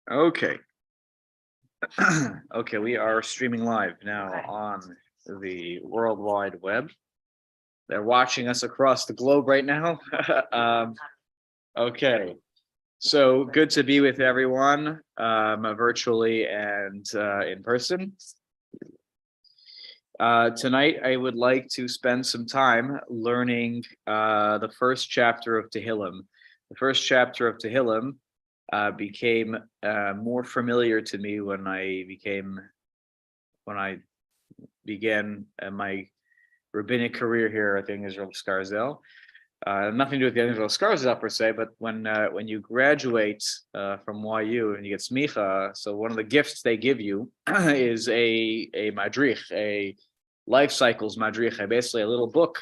Okay. Okay, we are streaming live now on the World Wide Web. They're watching us across the globe right now. Okay, so good to be with everyone, virtually and in person. Tonight, I would like to spend some time learning the first chapter of Tehillim. The first chapter of Tehillim became more familiar to me when I began my rabbinic career here at the Israel Scarsdale. Nothing to do with the Israel Scarsdale per se, but when you graduate from YU and you get smicha, so one of the gifts they give you is a madrich, a life cycles madrich, basically a little book.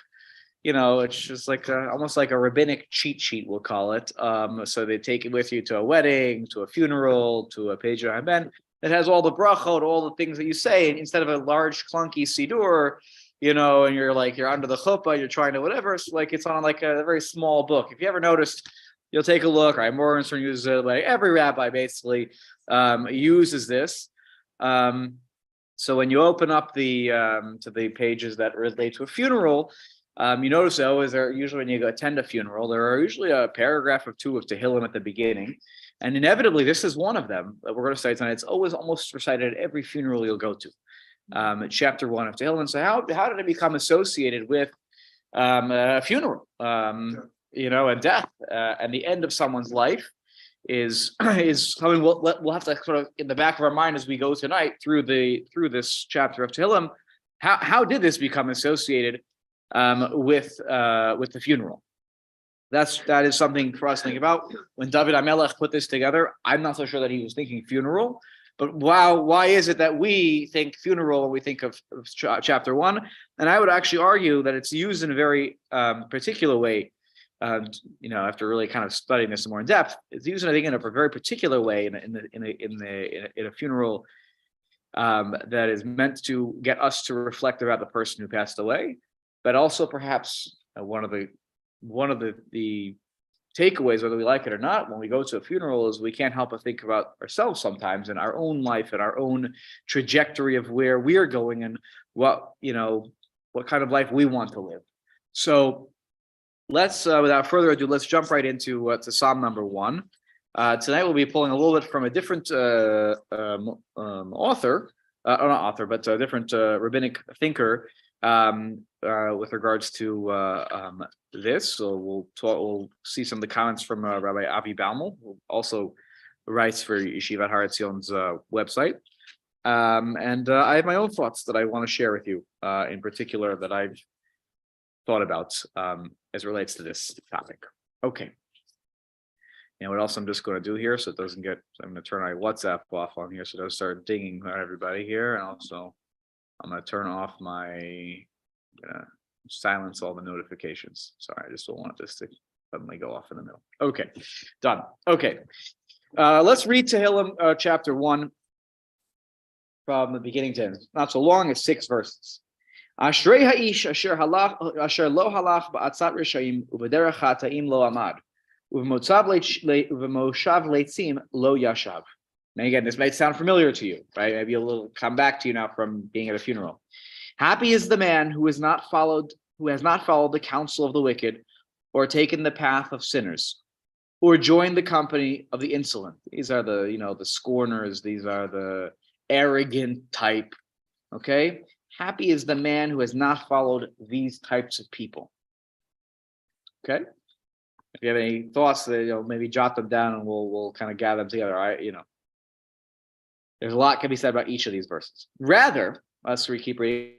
It's just like almost like a rabbinic cheat sheet, we'll call it. So they take it with you to a wedding, to a funeral, to a Page Ben. It has all the brachot, all the things that you say, and instead of a large clunky siddur, and you're under the chuppah, you're trying to whatever. It's like it's on like a very small book. If you ever noticed, you'll take a look. Right, Morgenstern uses it. Like every rabbi basically uses this. So when you open up to the pages that relate to a funeral. You notice though, usually when you attend a funeral, there are usually a paragraph or two of Tehillim at the beginning, and inevitably this is one of them that we're going to study tonight. It's always almost recited at every funeral you'll go to. Chapter 1 of Tehillim. So how did it become associated with a funeral? And death, and the end of someone's life is something we'll have to sort of in the back of our mind as we go tonight through this chapter of Tehillim. How did this become associated with the funeral? That is something for us to think about. When David HaMelech put this together, I'm not so sure that he was thinking funeral, but why is it that we think funeral when we think of chapter 1? And I would actually argue that it's used in a very particular way. After really kind of studying this more in depth, it's used, I think, in a very particular way in a funeral that is meant to get us to reflect about the person who passed away. But also perhaps one of the takeaways, whether we like it or not, when we go to a funeral is we can't help but think about ourselves sometimes in our own life and our own trajectory of where we're going and what kind of life we want to live. So let's, without further ado, let's jump right into to Psalm number 1. Tonight we'll be pulling a little bit from a different but a different rabbinic thinker. With regards to this, so we'll see some of the comments from Rabbi Avi Baumel, who also writes for Yeshivat Har Etzion's website, and I have my own thoughts that I want to share with you, in particular that I've thought about as it relates to this topic. Okay. And what else I'm just going to do here, so it doesn't get. I'm going to turn my WhatsApp off on here, so it doesn't start dinging everybody here, and also. I'm going to turn off silence all the notifications. Sorry, I just don't want this to suddenly go off in the middle. Okay, done. Okay, let's read Tehillim chapter 1 from the beginning to end. Not so long, it's 6 verses. Ashrei ha'ish asher lo halach ba'atzat rishayim u'v'derech hata'im lo amad u'v'moshav leitzim lo yashav. Now again, this might sound familiar to you, right? Maybe a little come back to you now from being at a funeral. Happy is the man who has not followed the counsel of the wicked, or taken the path of sinners, or joined the company of the insolent. These are the scorners. These are the arrogant type. Okay, happy is the man who has not followed these types of people. Okay, if you have any thoughts, maybe jot them down, and we'll kind of gather them together. All right, There's a lot can be said about each of these verses. Rather, let's keep reading.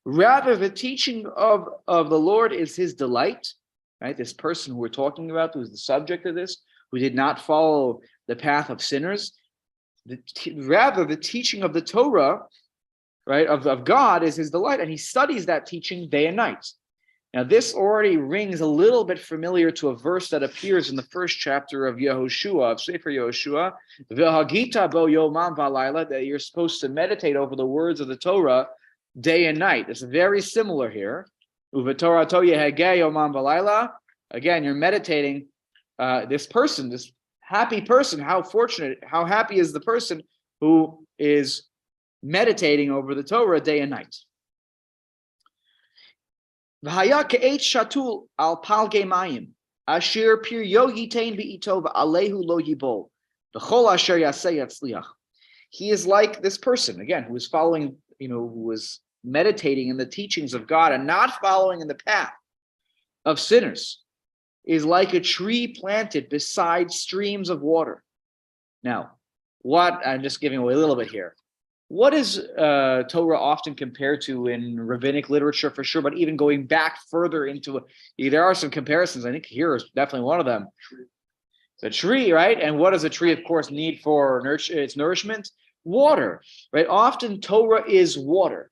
Rather, the teaching of the Lord is his delight, right? This person who we're talking about, who's the subject of this, who did not follow the path of sinners. Rather, the teaching of the Torah, right, of God is his delight, and he studies that teaching day and night. Now, this already rings a little bit familiar to a verse that appears in the first chapter of Yehoshua, of Sefer Yehoshua, V'hagita bo yomam v'alayla, that you're supposed to meditate over the words of the Torah day and night. It's very similar here. Uvetorah to yehegeh yomam v'alayla, Again, you're meditating. This person, this happy person, how fortunate, how happy is the person who is meditating over the Torah day and night. V'haya ke'et shatul al palge mayim, asher pir yogitain be'ito v'alehu lo yibol, v'chol asher yaseh yatzliach. He is like this person, again, who is following, who is meditating in the teachings of God and not following in the path of sinners, is like a tree planted beside streams of water. Now, I'm just giving away a little bit here. What is Torah often compared to in rabbinic literature for sure, but even going back further into there are some comparisons. I think here is definitely one of them. The tree, right? And what does a tree, of course, need for its nourishment? Water, right? Often Torah is water.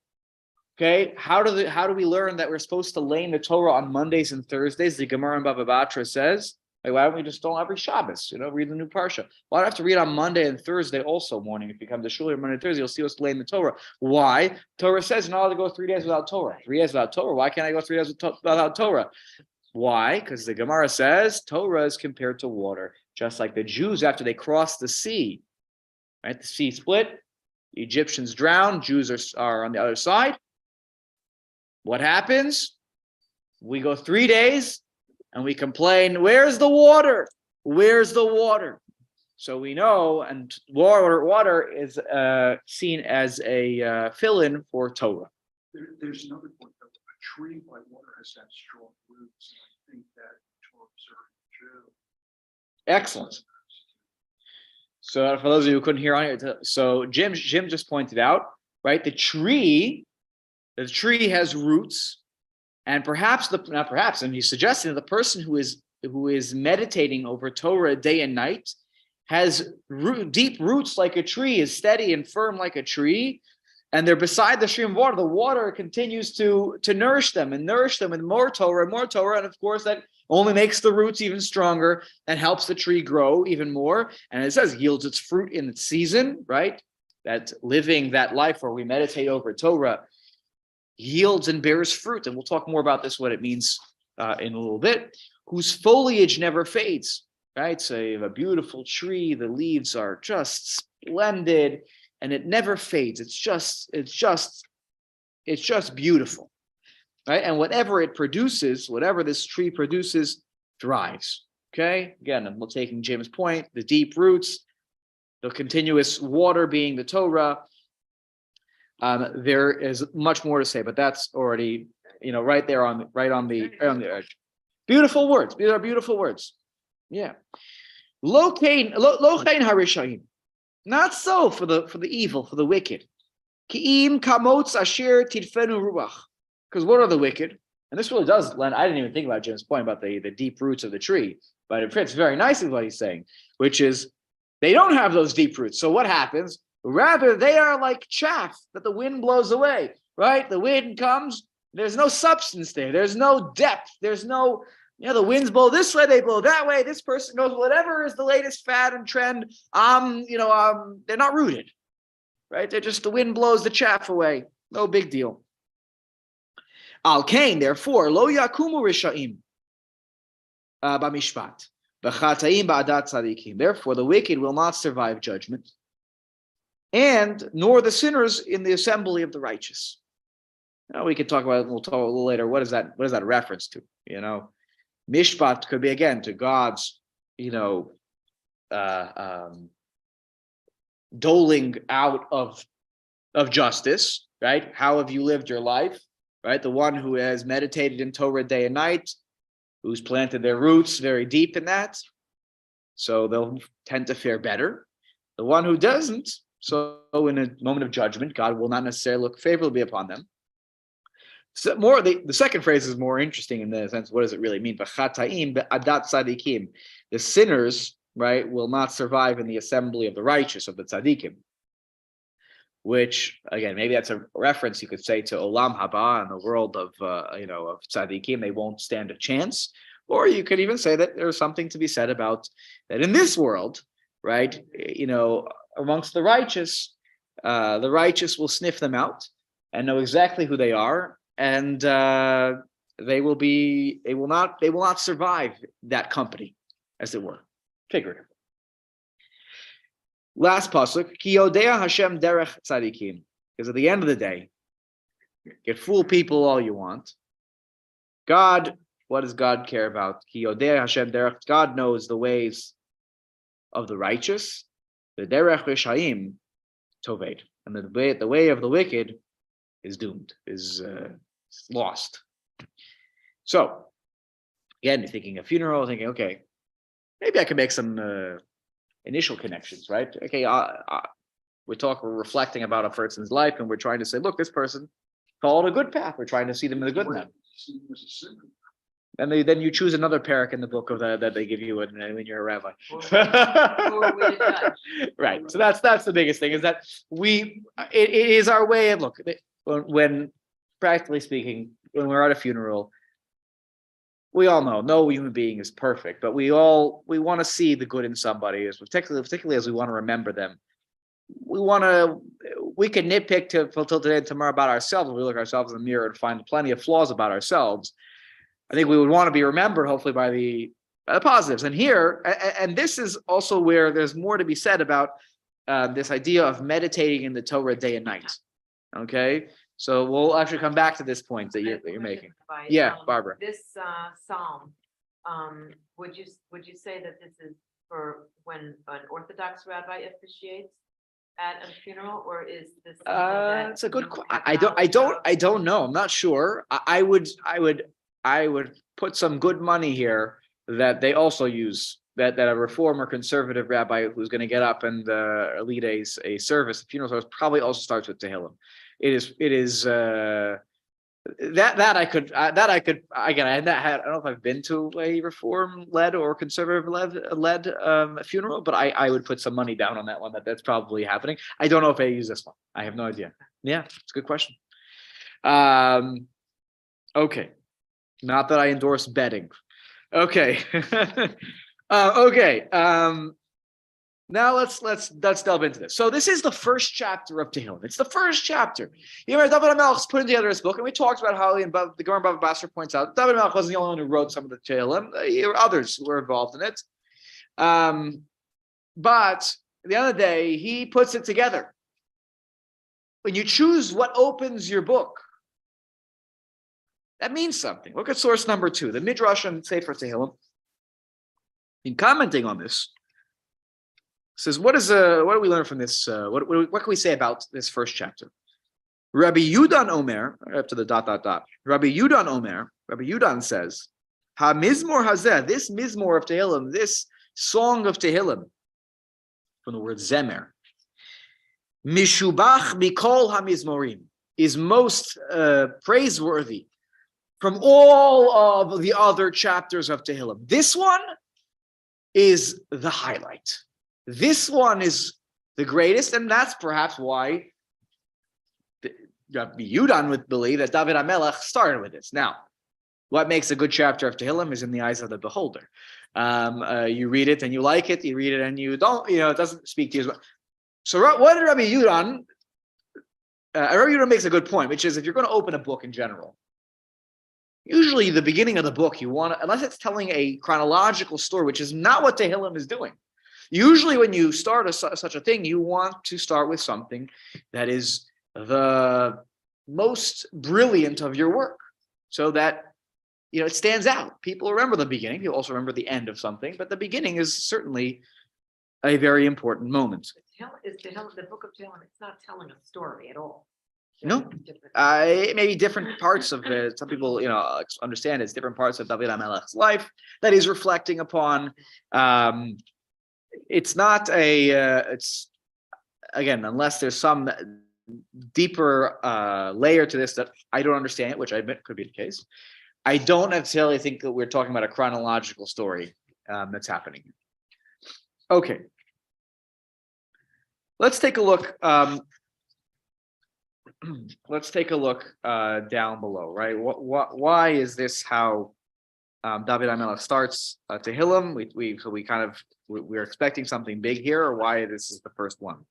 Okay, how do we learn that we're supposed to lay in the Torah on Mondays and Thursdays? The Gemara in Bava Batra says, why don't we just don't every Shabbos, read the new parsha? Why do I have to read on Monday and Thursday also morning? If you come to shul Monday and Thursday, you'll see us lay in the Torah. Why? Torah says you're not allowed to go 3 days without Torah. 3 days without Torah. Why can't I go 3 days without Torah? Why? Because the Gemara says Torah is compared to water, just like the Jews after they crossed the sea. Right, the sea split, the Egyptians drowned, Jews are on the other side. What happens? We go 3 days and we complain, where's the water? Where's the water? So we know, and water is seen as a fill-in for Torah. There's another point, though. A tree by water has that strong roots. I think that Torah is true. Excellent. So for those of you who couldn't hear on it, so Jim just pointed out, right? The tree has roots, and and he's suggesting that the person who is meditating over Torah day and night has deep roots like a tree, is steady and firm like a tree, and they're beside the stream of water. The water continues to nourish them with more Torah, and of course that only makes the roots even stronger and helps the tree grow even more. And it says yields its fruit in its season, right? That living that life where we meditate over Torah yields and bears fruit. And we'll talk more about this, what it means in a little bit. Whose foliage never fades, right? So you have a beautiful tree, the leaves are just splendid and it never fades. It's just beautiful. Right? And whatever it produces, whatever this tree produces, thrives. Okay? Again, I'm taking Jim's point, the deep roots, the continuous water being the Torah. There is much more to say, but that's already, right there on the edge. Beautiful words. These are beautiful words. Yeah. Lo kain harishaim. Not so for the evil, for the wicked. Ki'im kamotz asher tidfenu ruach. Because what are the wicked? And this really does lend, I didn't even think about Jim's point about the deep roots of the tree, but it fits very nicely with what he's saying, which is they don't have those deep roots. So what happens? Rather, they are like chaff that the wind blows away, right? The wind comes, there's no substance there. There's no depth. There's no, the winds blow this way, they blow that way. This person goes, whatever is the latest fad and trend, they're not rooted, right? They're just, the wind blows the chaff away. No big deal. Al Kain, therefore, lo yakumu rishaim b'mishpat, v'chataim ba'adat tzadikim. Therefore, the wicked will not survive judgment, and nor the sinners in the assembly of the righteous. Now we can talk about it. We'll talk a little later. What is that a reference to? Mishpat could be again to God's, doling out of justice. Right? How have you lived your life? Right, the one who has meditated in Torah day and night, who's planted their roots very deep in that, so they'll tend to fare better. The one who doesn't, so in a moment of judgment, God will not necessarily look favorably upon them. So the second phrase is more interesting in the sense, what does it really mean? The sinners, right, will not survive in the assembly of the righteous, of the tzaddikim. Which again, maybe that's a reference you could say to Olam Haba, in the world of of tzaddikim, they won't stand a chance. Or you could even say that there's something to be said about that in this world, right? Amongst the righteous will sniff them out and know exactly who they are, and they will not survive that company, as it were, figuratively. Last pasuk, Ki yodea Hashem derech tzadikim, because at the end of the day, you can fool people all you want. God, what does God care about? Ki yodea Hashem derech, God knows the ways of the righteous, the derech rishayim toved, and the way of the wicked is doomed, is lost. So, again, you're thinking a funeral, thinking, okay, maybe I can make some initial connections, right? Okay, we're reflecting about a person's life, and we're trying to say, look, this person followed a good path. We're trying to see them in the good path. And then you choose another parak in the book of that they give you when you're a rabbi. Right. So that's the biggest thing, is that it is our way of, look, when practically speaking, when we're at a funeral, we all know no human being is perfect, but we want to see the good in somebody, particularly as we want to remember them. We can nitpick till today and tomorrow about ourselves. When we look ourselves in the mirror and find plenty of flaws about ourselves, I think we would want to be remembered, hopefully, by the positives. And here, and this is also where there's more to be said about this idea of meditating in the Torah day and night. Okay, so we'll actually come back to this point that you're making. Yeah, Barbara. This psalm, would you say that this is for when an Orthodox rabbi officiates at a funeral, or is this? It's a good question. I don't know. I'm not sure. I would put some good money here that they also use that a reform or conservative rabbi who's going to get up and lead a service, a funeral service, probably also starts with Tehillim. It is that I could again. I don't know if I've been to a reform led or conservative led funeral, but I would put some money down on that one. That's probably happening. I don't know if I use this one. I have no idea. Yeah, it's a good question. Okay. Not that I endorse betting. Okay. Okay. Now let's delve into this. So this is the first chapter of Tehillim. It's the first chapter. You know, David HaMelech's putting together this book, and we talked about how the Gemara Bava Basra points out David HaMelech wasn't the only one who wrote some of the Tehillim. There were others who were involved in it. But at the end of the day, he puts it together. When you choose what opens your book, that means something. Look at source number 2, the Midrash and Sefer Tehillim. In commenting on this, says, what do we learn from this? What can we say about this first chapter? Rabbi Yudan Omer, up to the ... Rabbi Yudan Omer, Rabbi Yudan says, Ha Mizmor Hazeh, this Mizmor of Tehillim, this song of Tehillim, from the word Zemer, Mishubach Mikol HaMizmorim, is most praiseworthy from all of the other chapters of Tehillim. This one is the highlight. This one is the greatest, and that's perhaps why Rabbi Yudan would believe that David HaMelech started with this. Now, what makes a good chapter of Tehillim is in the eyes of the beholder. You read it and you like it, you read it and you don't, it doesn't speak to you as well. So what did Rabbi Yudan, Rabbi Yudan makes a good point, which is if you're going to open a book in general, usually the beginning of the book, you want to, unless it's telling a chronological story, which is not what Tehillim is doing. Usually when you start such a thing, you want to start with something that is the most brilliant of your work, so that it stands out. People remember the beginning. People also remember the end of something, but the beginning is certainly a very important moment. The book of Tehillim, it's not telling a story at all. No, maybe different parts of it. Some people, understand it's different parts of David HaMelech's life that he's reflecting upon. It's not it's again, unless there's some deeper layer to this that I don't understand, which I admit could be the case. I don't necessarily think that we're talking about a chronological story that's happening. Okay, let's take a look. Let's take a look down below, right? Why is this how David HaMelech starts Tehillim? We're expecting something big here, or why this is the first one?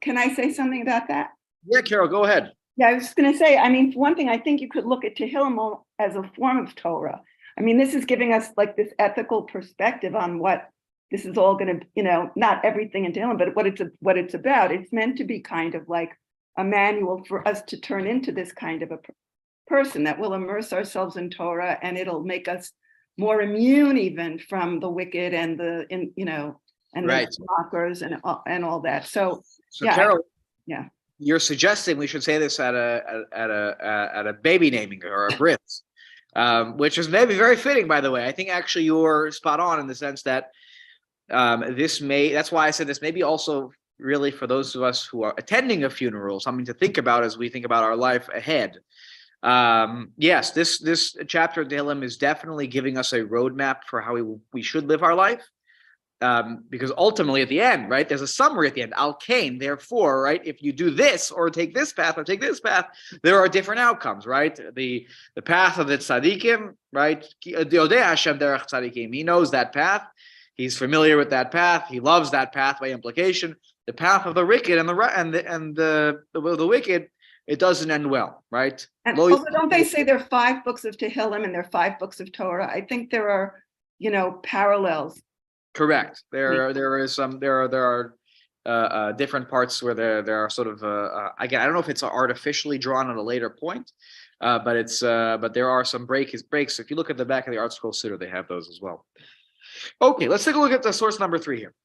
Can I say something about that? Yeah, Carol, go ahead. Yeah, I was just going to say, for one thing, I think you could look at Tehillim as a form of Torah. I mean, this is giving us like this ethical perspective on what this is all going to, not everything in Tehillim, but what it's about. It's meant to be kind of like a manual for us to turn into this kind of a person that will immerse ourselves in Torah, and it'll make us more immune even from the wicked and Right. the mockers and all that. So So Carol, yeah. You're suggesting we should say this at a baby naming or a brit, which is maybe very fitting, by the way. I think actually you're spot on in the sense that that's why I said this may be also really for those of us who are attending a funeral, something to think about as we think about our life ahead. Yes, this chapter of Tehillim is definitely giving us a roadmap for how we should live our life. Because ultimately at the end, right, there's a summary at the end. Al Kain, therefore, right, if you do this or take this path or take this path, there are different outcomes, right? The path of the tzaddikim, right? He knows that path. He's familiar with that path. He loves that path by implication. The path of the wicked and the wicked, it doesn't end well, right? And also, don't they say there are 5 books of Tehillim and there are 5 books of Torah? I think there are, parallels. Correct. There are different parts where there are sort of again, I don't know if it's artificially drawn at a later point, but there are some breaks. If you look at the back of the Art Scroll Siddur, they have those as well. Okay, let's take a look at the source number 3 here.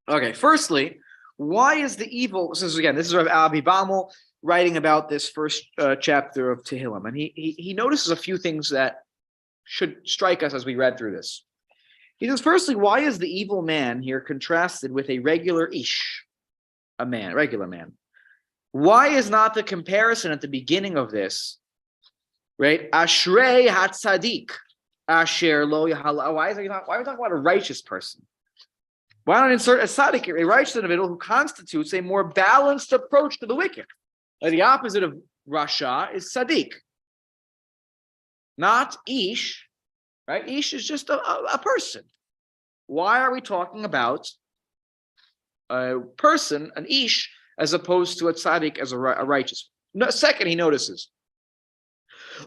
Okay, firstly, why is the evil? This is Rav Abi Bamel writing about this first chapter of Tehillim, and he notices a few things that should strike us as we read through this. He says, firstly, why is the evil man here contrasted with a regular ish, regular man? Why is not the comparison at the beginning of this, right? Ashrei hatzadik, asher lo yahala. Why are we talking about a righteous person? Why not insert a tzaddik, a righteous individual who constitutes a more balanced approach to the wicked? The opposite of rasha is tzaddik, not ish. Right? Ish is just a person. Why are we talking about a person, an ish, as opposed to a tzaddik as a righteous? No, second, he notices,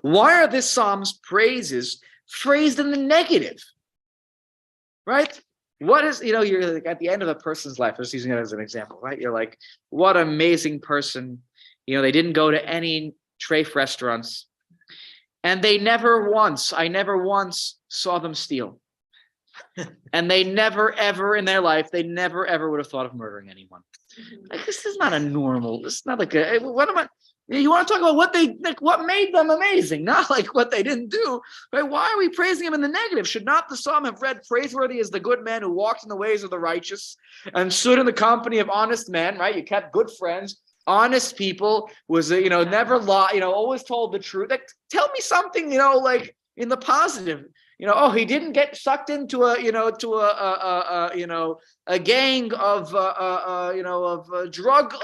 why are this psalm's praises phrased in the negative? Right? What is, you're like at the end of a person's life, just using it as an example, right? You're like, what an amazing person. They didn't go to any treif restaurants. And I never once saw them steal. And they never, ever in their life, they never, ever would have thought of murdering anyone. Like, this is not this is not like you want to talk about what made them amazing, not like what they didn't do. Right? Why are we praising them in the negative? Should not the psalm have read, praiseworthy is the good man who walked in the ways of the righteous and stood in the company of honest men, right? You kept good friends. Honest people, was never lie, always told the truth. Like, tell me something, like in the positive. He didn't get sucked into a gang of drug.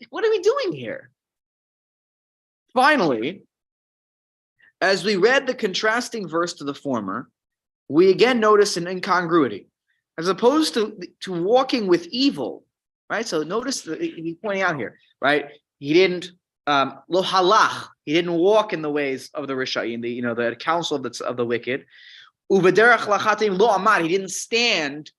What are we doing here? Finally, as we read the contrasting verse to the former, we again notice an incongruity, as opposed to walking with evil. Right, so notice he's pointing out here, right? He didn't lo halach. He didn't walk in the ways of the Rishayim, the counsel of the wicked. Uvederach lachatim lo amad. He didn't stand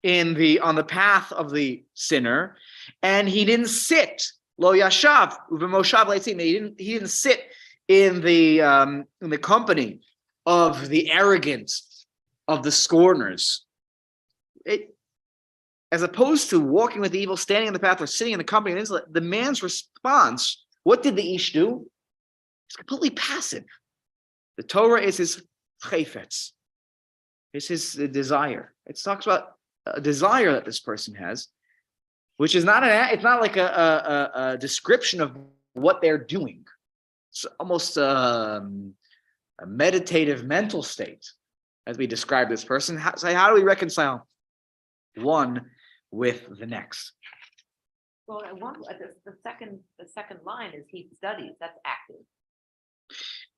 on the path of the sinner, and he didn't sit lo yashav uvemoshav leitzim. He didn't sit in the company of the arrogant, of the scorners. As opposed to walking with evil, standing in the path, or sitting in the company of insolent, the man's response, what did the ish do? He's completely passive. The Torah is his chayfetz. It's his desire. It talks about a desire that this person has, which is it's not like a description of what they're doing. It's almost a meditative mental state as we describe this person. How do we reconcile one with the next? Well, the second line is he studies. That's active.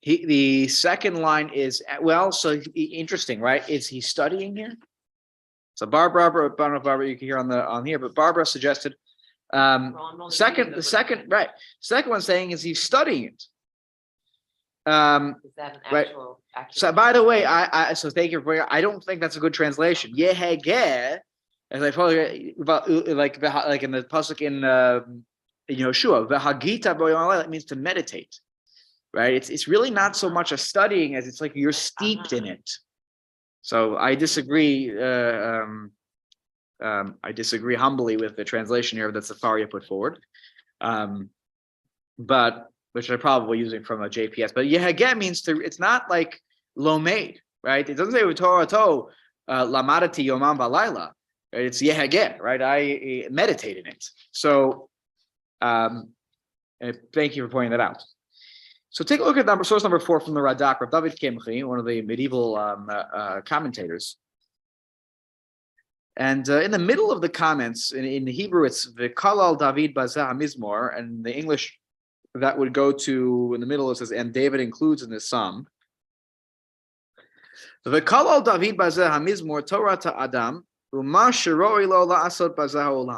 The second line is, so interesting, right? Is he studying here? So Barbara, I don't know if Barbara you can hear on here, but Barbara suggested second one saying is he's studying it. Is that an Right. actual? So by the way, so thank you for, I don't think that's a good translation. Yehegeh, as I probably about like in the pasuk in Yoshua, v'hagita bo it means to meditate, right? It's really not so much a studying as it's like you're steeped in it. So I disagree. I disagree humbly with the translation here that Safaria put forward, but which I'm probably using from a JPS. But Yehageh means to. It's not like lomaid, right? It doesn't say Torah to lamadati yomam balayla. Right? It's Yehageh, right? I meditate in it. So, thank you for pointing that out. So take a look at source number 4 from the Radak, Rav David Kemchi, one of the medieval commentators. And in the middle of the comments, in Hebrew, it's V'kalal David Bazeh HaMizmor, and in the English, that would go to, in the middle, it says, and David includes in this psalm. V'kalal David Bazeh HaMizmor Torah Adam Uma Shiroi Lo La'asot Bazeh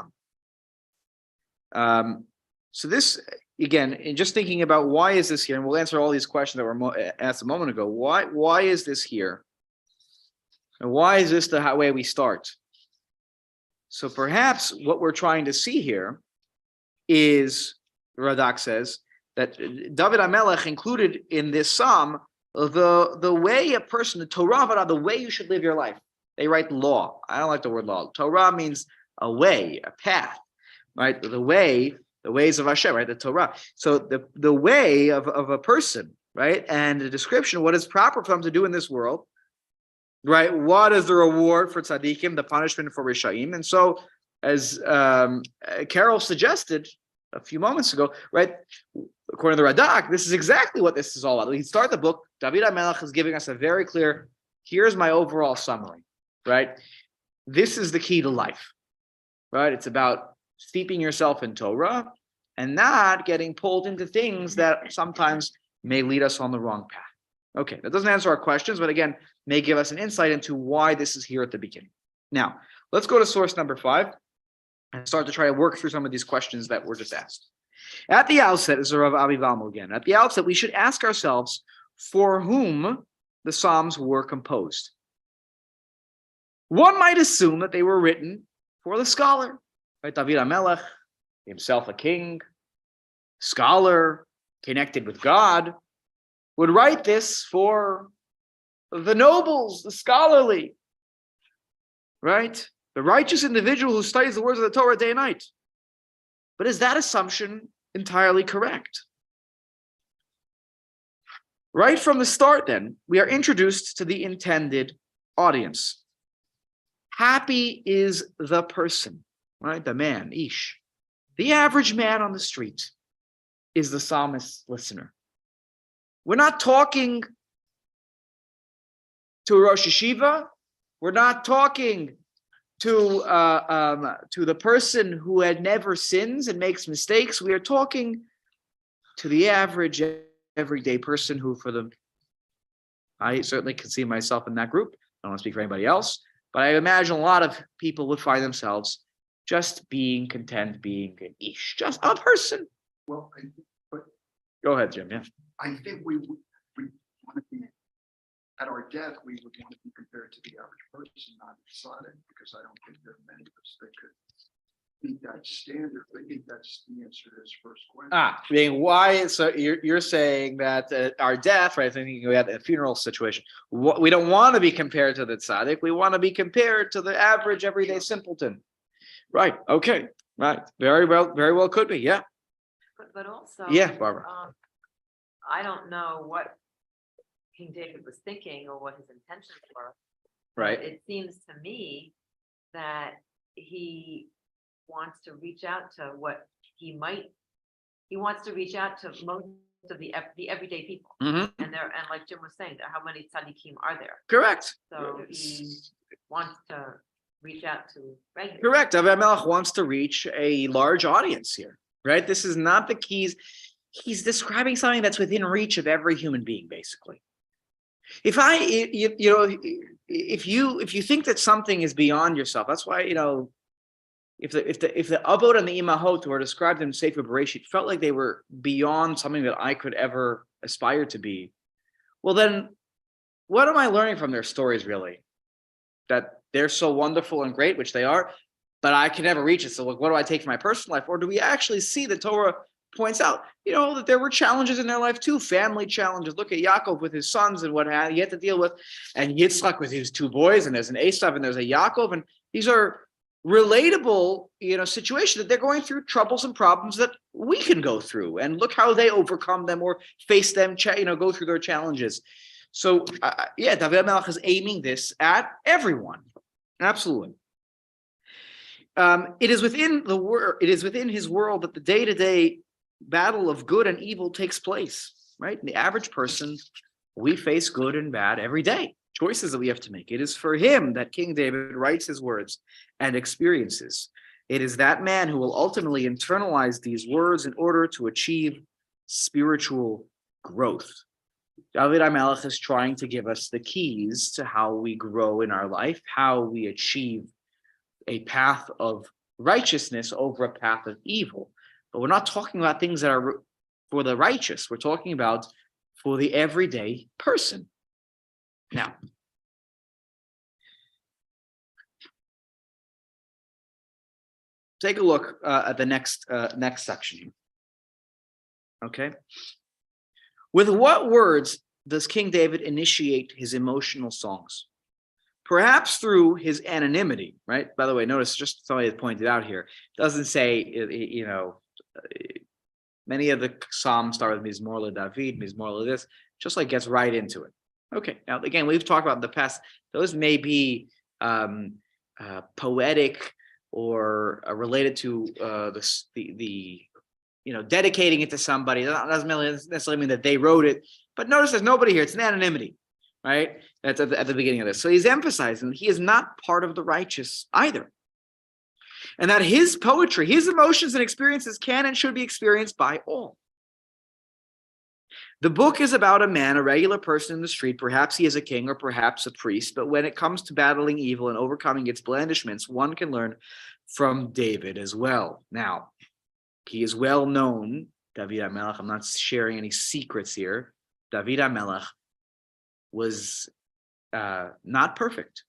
HaOlam. So this, again, in just thinking about why is this here, and we'll answer all these questions that were asked a moment ago. Why is this here? And why is this the way we start? So perhaps what we're trying to see here is, Radak says, that David HaMelech included in this psalm the way a person, the Torah, the way you should live your life. They write law. I don't like the word law. Torah means a way, a path, right? The ways of Hashem, right? The Torah. So the way of a person, right? And the description of what is proper for them to do in this world, right? What is the reward for tzaddikim, the punishment for rishaim? And so, as Carol suggested a few moments ago, right? According to the Radak, this is exactly what this is all about. We start the book. David HaMelech is giving us a very clear, here's my overall summary, right? This is the key to life, right? It's about steeping yourself in Torah and not getting pulled into things that sometimes may lead us on the wrong path. Okay, that doesn't answer our questions, but again, may give us an insight into why this is here at the beginning. Now, let's go to source number 5 and start to try to work through some of these questions that were just asked. At the outset, this is Rav Avi Valmo again. At the outset, we should ask ourselves for whom the Psalms were composed. One might assume that they were written for the scholar, right? David HaMelech, himself a king, scholar, connected with God, would write this for the nobles, the scholarly, right? The righteous individual who studies the words of the Torah day and night. But is that assumption entirely correct? Right from the start, then, we are introduced to the intended audience. Happy is the person, right? The man, Ish. The average man on the street is the psalmist's listener. We're not talking to a Rosh Yeshiva. We're not talking to the person who had never sins and makes mistakes. We are talking to the average, everyday person who, I certainly can see myself in that group. I don't want to speak for anybody else, but I imagine a lot of people would find themselves just being content, being an ish, just a person. Well, but Go ahead, Jim. Yeah. I think we want to be, at our death, we would want to be compared to the average person, not exotic, because I don't think there are many of us that could meet that standard. I think that's the answer to his first question. Being why? So you're saying that our death, right? I think we had a funeral situation. We don't want to be compared to the tzaddik. We want to be compared to the average, everyday simpleton. Right. Okay. Right. Very well could be. Yeah. But also. Yeah, Barbara. I don't know what King David was thinking or what his intentions were. Right. It seems to me that he wants to reach out to he wants to reach out to most of the everyday people. Mhm. And like Jim was saying, how many tzaddikim are there? Correct. So he wants to reach out to regular. Correct. David HaMelech wants to reach a large audience here, right? This is not the keys. He's describing something that's within reach of every human being, basically. If you think that something is beyond yourself, that's why, if the Avot and the Imahot who are described in Sefer Bereshit felt like they were beyond something that I could ever aspire to be, well, then what am I learning from their stories really? That they're so wonderful and great, which they are, but I can never reach it. So what do I take from my personal life? Or do we actually see the Torah points out, that there were challenges in their life too, family challenges. Look at Yaakov with his sons and what he had to deal with, and Yitzchak with his two boys, and there's an Esav and there's a Yaakov, and these are relatable, situations that they're going through, troubles and problems that we can go through, and look how they overcome them or face them, go through their challenges. So, David HaMelech is aiming this at everyone. Absolutely. It is within his world that the day-to-day battle of good and evil takes place, right? The average person, we face good and bad every day, choices that we have to make. It is for him that King David writes his words and experiences. It is that man who will ultimately internalize these words in order to achieve spiritual growth. David HaMelech is trying to give us the keys to how we grow in our life, how we achieve a path of righteousness over a path of evil. But we're not talking about things that are for the righteous. We're talking about for the everyday person. Now, take a look at the next section here. Okay. With what words does King David initiate his emotional songs? Perhaps through his anonymity, right? By the way, notice just somebody had pointed out here, it doesn't say, many of the Psalms start with Mizmor LeDavid, Mizmor this, just like gets right into it. Okay, now again, we've talked about in the past, those may be poetic or related to the dedicating it to somebody. That doesn't necessarily mean that they wrote it, but notice there's nobody here. It's an anonymity, right? That's at the beginning of this. So he's emphasizing that he is not part of the righteous either. And that his poetry, his emotions and experiences can and should be experienced by all. The book is about a man, a regular person in the street. Perhaps he is a king or perhaps a priest. But when it comes to battling evil and overcoming its blandishments, one can learn from David as well. Now, he is well known, David HaMelech. I'm not sharing any secrets here. David HaMelech was not perfect.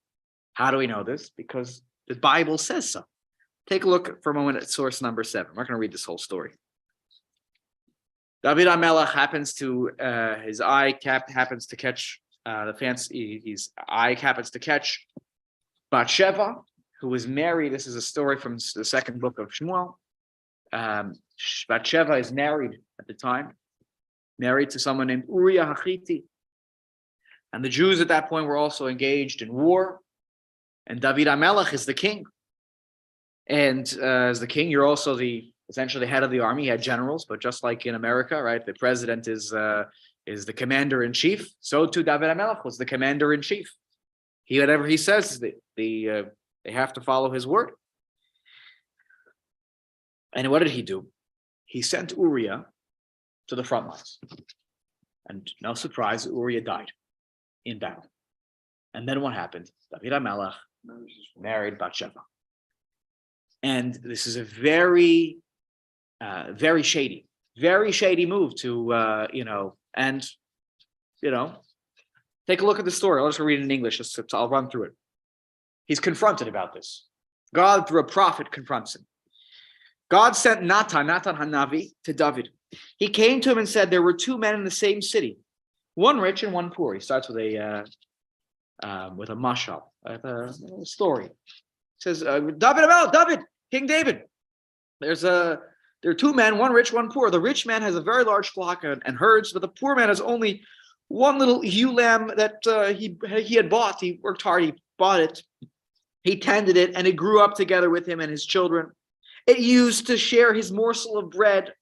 How do we know this? Because the Bible says so. Take a look for a moment at source number 7. I'm not going to read this whole story. David HaMelech happens to his eye happens to catch his eye happens to catch Bathsheba, who was married. This is a story from the second book of Shmuel. Bathsheba is married at the time, married to someone named Uriah Hachiti. And the Jews at that point were also engaged in war. And David HaMelech is the king. And as the king, you're also essentially the head of the army. You had generals, but just like in America, right, the president is the commander in chief. So too, David HaMelech was the commander in chief. Whatever he says, they have to follow his word. And what did he do? He sent Uriah to the front lines. And no surprise, Uriah died in battle. And then what happened? David HaMelech married Bathsheba. And this is a very shady move to, take a look at the story. I'll just read it in English. I'll run through it. He's confronted about this. God, through a prophet, confronts him. God sent Natan Hanavi to David. He came to him and said, there were two men in the same city, one rich and one poor. He starts with a mashal, a story. He says, David, King David. There are two men, one rich, one poor. The rich man has a very large flock and herds, but the poor man has only one little ewe lamb that he had bought. He worked hard, he bought it. He tended it, and it grew up together with him and his children. It used to share his morsel of bread,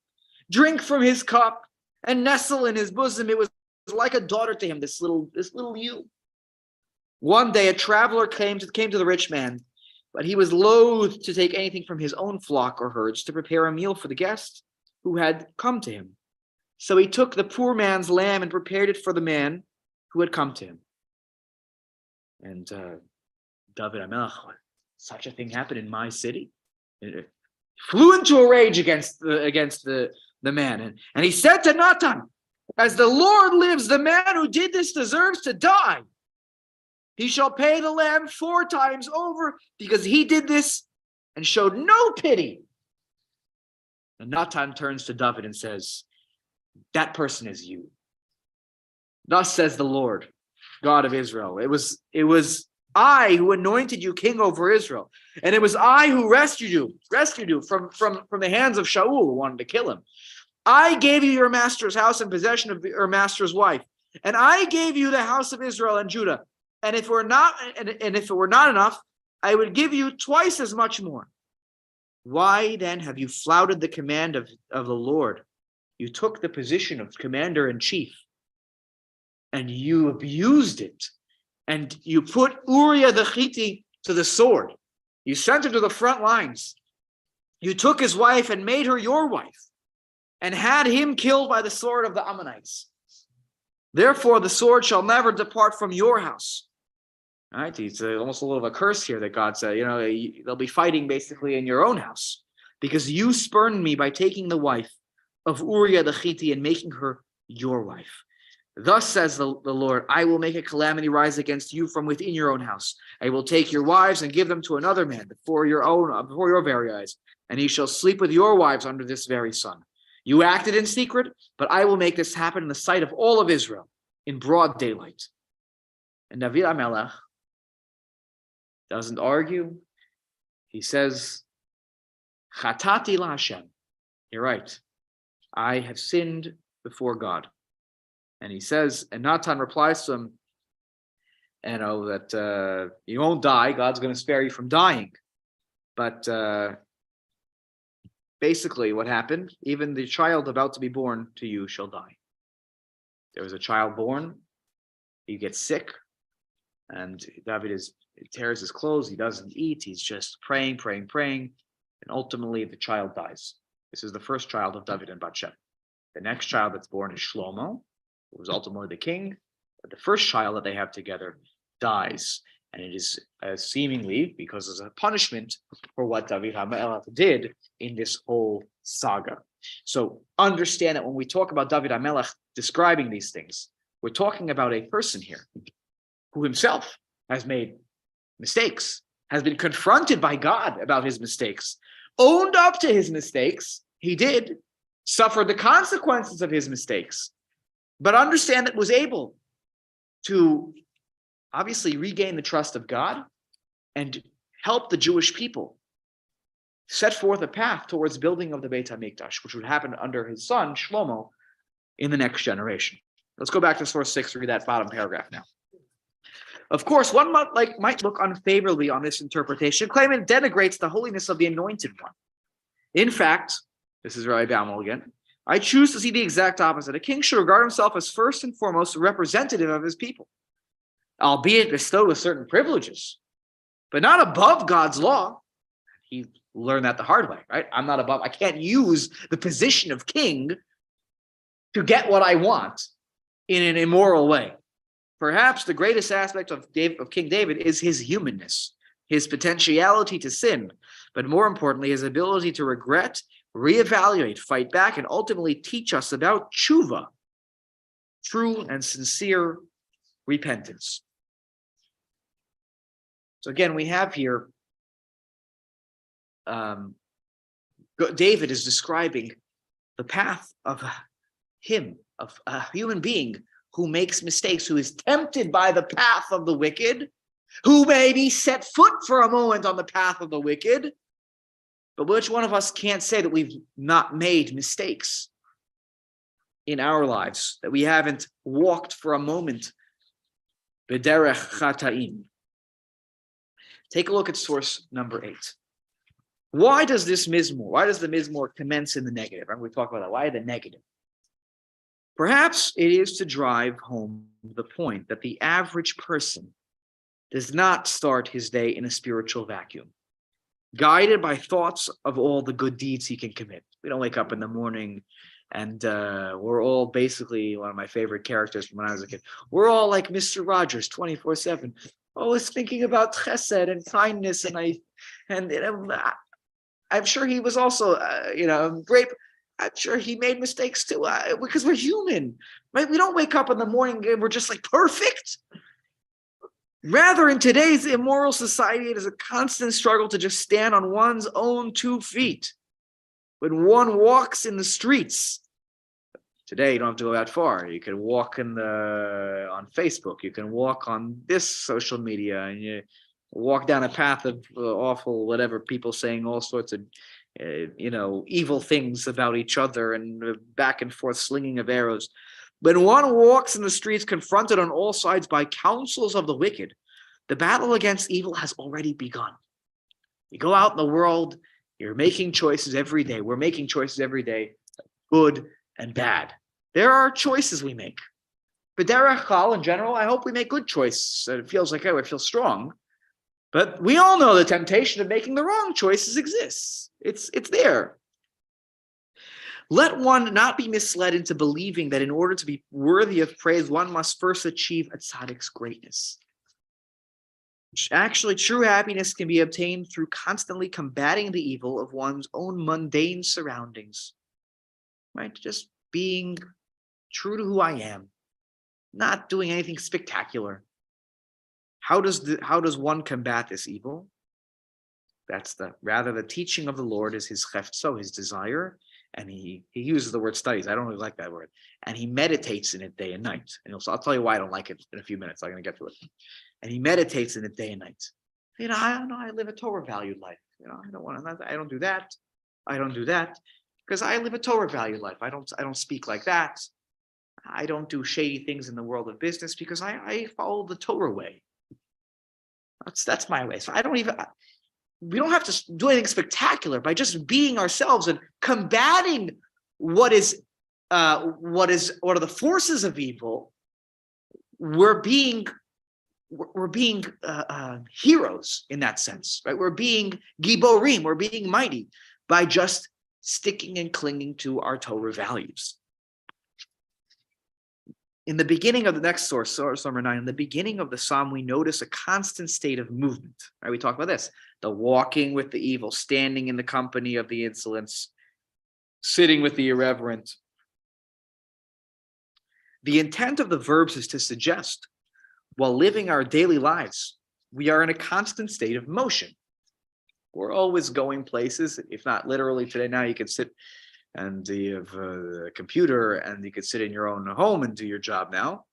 drink from his cup, and nestle in his bosom. It was like a daughter to him, this little ewe. One day, a traveler came to the rich man, but he was loath to take anything from his own flock or herds to prepare a meal for the guest who had come to him. So he took the poor man's lamb and prepared it for the man who had come to him. And David HaMelech, such a thing happened in my city? It flew into a rage against the man. And he said to Natan, As the Lord lives, the man who did this deserves to die. He shall pay the lamb 4 times over because he did this and showed no pity. And Natan turns to David and says, that person is you. Thus says the Lord, God of Israel. It was I who anointed you king over Israel. And it was I who rescued you from the hands of Shaul, who wanted to kill him. I gave you your master's house and possession of your master's wife. And I gave you the house of Israel and Judah. And if it were not enough, I would give you twice as much more. Why then have you flouted the command of the Lord? You took the position of commander-in-chief and you abused it. And you put Uriah the Hittite to the sword. You sent him to the front lines. You took his wife and made her your wife and had him killed by the sword of the Ammonites. Therefore, the sword shall never depart from your house. All right, it's almost a little of a curse here that God said, they'll be fighting basically in your own house because you spurned me by taking the wife of Uriah the Hittite and making her your wife. Thus says the Lord, I will make a calamity rise against you from within your own house. I will take your wives and give them to another man before your very eyes, and he shall sleep with your wives under this very sun. You acted in secret, but I will make this happen in the sight of all of Israel in broad daylight. And David HaMelech doesn't argue. He says, Chatati la Hashem. You're right. I have sinned before God. And he says, and Natan replies to him, that you won't die. God's going to spare you from dying. But basically what happened, even the child about to be born to you shall die. There was a child born. He gets sick. And David tears his clothes. He doesn't eat. He's just praying. And ultimately the child dies. This is the first child of David and Bathsheba. The next child that's born is Shlomo, who was ultimately the king. But the first child that they have together dies. And it is seemingly because it's a punishment for what David HaMelech did in this whole saga. So understand that when we talk about David HaMelech describing these things, we're talking about a person here who himself has made mistakes, has been confronted by God about his mistakes, owned up to his mistakes. He did, suffered the consequences of his mistakes, but understand that was able to obviously regain the trust of God and help the Jewish people set forth a path towards building of the Beit HaMikdash, which would happen under his son, Shlomo, in the next generation. Let's go back to source 6, read that bottom paragraph now. Of course, one might look unfavorably on this interpretation, claiming it denigrates the holiness of the anointed one. In fact, this is Rabbi Baumel again, I choose to see the exact opposite. A king should regard himself as first and foremost a representative of his people, albeit bestowed with certain privileges, but not above God's law. He learned that the hard way, right? I'm not above, I can't use the position of king to get what I want in an immoral way. Perhaps the greatest aspect of King David is his humanness, his potentiality to sin, but more importantly, his ability to regret, reevaluate, fight back, and ultimately teach us about tshuva, true and sincere repentance. So again, we have here, David is describing the path of a human being who makes mistakes, who is tempted by the path of the wicked, who maybe set foot for a moment on the path of the wicked, but which one of us can't say that we've not made mistakes in our lives, that we haven't walked for a moment b'derech chata'im. Take a look at source number 8. Why does the Mizmor commence in the negative? I'm going to talk about that. Why the negative? Perhaps it is to drive home the point that the average person does not start his day in a spiritual vacuum, guided by thoughts of all the good deeds he can commit. We don't wake up in the morning and we're all basically one of my favorite characters from when I was a kid. We're all like Mr. Rogers 24/7, always thinking about chesed and kindness. And I'm sure he was also, great. I'm sure he made mistakes too, because we're human, right? We don't wake up in the morning and we're just like perfect. Rather, in today's immoral society, it is a constant struggle to just stand on one's own 2 feet. When one walks in the streets, today you don't have to go that far. You can walk on Facebook. You can walk on this social media, and you walk down a path of awful whatever, people saying all sorts of evil things about each other, and back and forth slinging of arrows. When one walks in the streets confronted on all sides by counsels of the wicked, the battle against evil has already begun. You go out in the world, you're making choices every day. We're making choices every day, good and bad. There are choices we make. But derech chal, in general, I hope we make good choices. It feels like, we feel strong. But we all know the temptation of making the wrong choices exists. It's there. Let one not be misled into believing that in order to be worthy of praise, one must first achieve a tzaddik's greatness. Actually, true happiness can be obtained through constantly combating the evil of one's own mundane surroundings. Right? Just being true to who I am, not doing anything spectacular. How does one combat this evil? That's the teaching of the Lord is his chefzo, his desire, and he uses the word studies. I don't really like that word. And he meditates in it day and night. And I'll tell you why I don't like it in a few minutes. I'm going to get to it. And he meditates in it day and night. I live a Torah valued life. I don't do that. I don't do that because I live a Torah valued life. I don't speak like that. I don't do shady things in the world of business because I follow the Torah way. That's my way. So we don't have to do anything spectacular by just being ourselves and combating what are the forces of evil. We're being heroes in that sense, right? We're being giborim, we're being mighty by just sticking and clinging to our Torah values. In the beginning of the next source number 9, in the beginning of the psalm, we notice a constant state of movement. Right? We talk about this: the walking with the evil, standing in the company of the insolence, sitting with the irreverent. The intent of the verbs is to suggest, while living our daily lives, we are in a constant state of motion. We're always going places, if not literally today. Now you can sit and you have a computer and you could sit in your own home and do your job now.